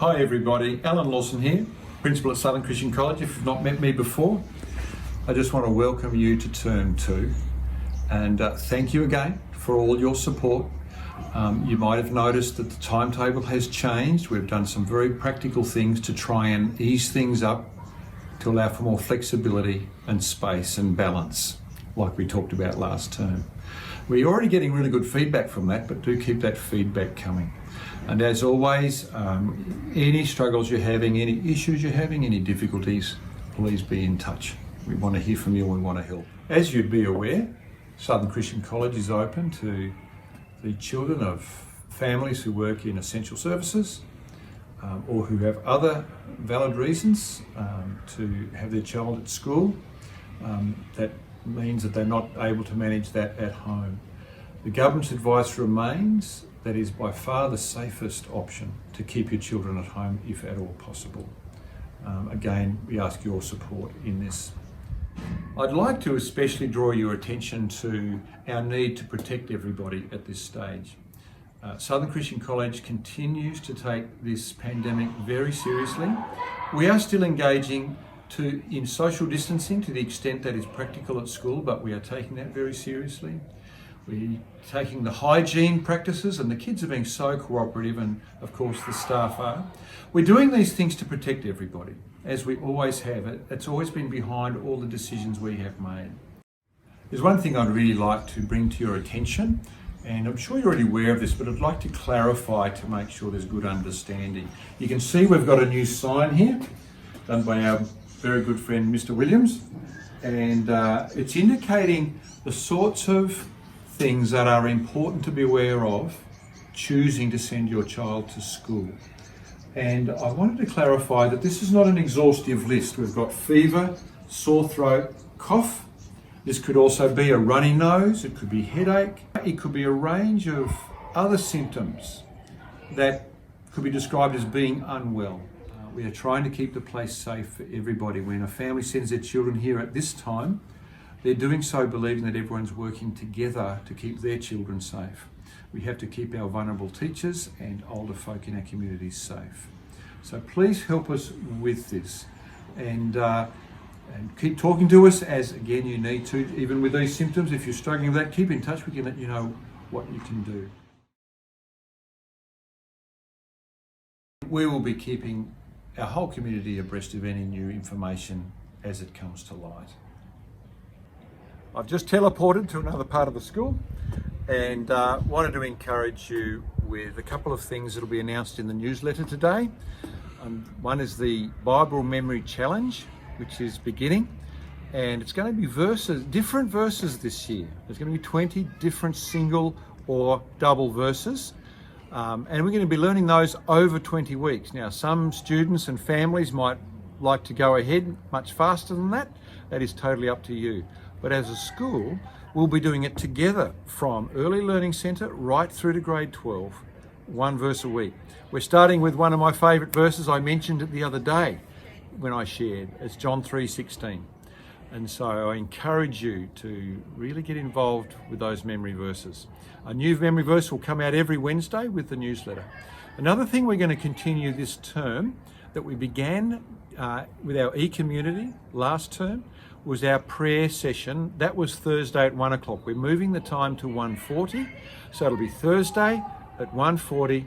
Hi everybody, Alan Lawson here, Principal at Southern Christian College. If you've not met me before, I just want to welcome you to Term 2 and thank you again for all your support. You might have noticed that the timetable has changed. We've done some very practical things to try and ease things up to allow for more flexibility and space and balance, like we talked about last term. We're already getting really good feedback from that, but do keep that feedback coming. And as always, any struggles you're having, any issues you're having, any difficulties, please be in touch. We want to hear from you and we want to help. As you'd be aware, Southern Christian College is open to the children of families who work in essential services or who have other valid reasons to have their child at school. That means that they're not able to manage that at home. The government's advice remains that is by far the safest option to keep your children at home if at all possible. Again, we ask your support in this. I'd like to especially draw your attention to our need to protect everybody at this stage. Southern Christian College continues to take this pandemic very seriously. We are still engaging in social distancing to the extent that is practical at school, but we are taking that very seriously. We're taking the hygiene practices, and the kids are being so cooperative, and of course the staff are. We're doing these things to protect everybody, as we always have. It's always been behind all the decisions we have made. There's one thing I'd really like to bring to your attention, and I'm sure you're already aware of this, but I'd like to clarify to make sure there's good understanding. You can see we've got a new sign here, done by our very good friend Mr. Williams, and it's indicating the sorts of things that are important to be aware of choosing to send your child to school. And I wanted to clarify that this is not an exhaustive list. We've got fever, sore throat, cough. This could also be a runny nose, it could be headache, it could be a range of other symptoms that could be described as being unwell. We are trying to keep the place safe for everybody. When a family sends their children here at this time, they're doing so believing that everyone's working together to keep their children safe. We have to keep our vulnerable teachers and older folk in our communities safe. So please help us with this and keep talking to us as, again, you need to, even with these symptoms. If you're struggling with that, keep in touch. We can let you know what you can do. We will be keeping our whole community abreast of any new information as it comes to light. I've just teleported to another part of the school and wanted to encourage you with a couple of things that will be announced in the newsletter today. One is the Bible Memory Challenge, which is beginning, and it's going to be different verses this year. There's going to be 20 different single or double verses, and we're going to be learning those over 20 weeks. Now, some students and families might like to go ahead much faster than that. That is totally up to you. But as a school, we'll be doing it together from Early Learning Centre right through to grade 12, one verse a week. We're starting with one of my favourite verses. I mentioned it the other day when I shared. It's John 3:16. And so I encourage you to really get involved with those memory verses. A new memory verse will come out every Wednesday with the newsletter. Another thing we're going to continue this term that we began with our e-community last term was our prayer session. That was Thursday at 1 o'clock. We're moving the time to 1:40, so it'll be Thursday at 1:40.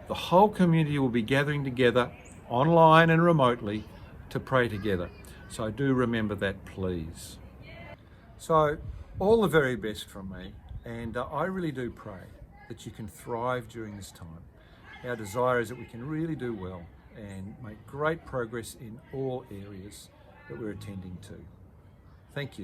The whole community will be gathering together online and remotely to pray together. So do remember that, please. So all the very best from me, and I really do pray that you can thrive during this time. Our desire is that we can really do well and make great progress in all areas that we're attending to. Thank you.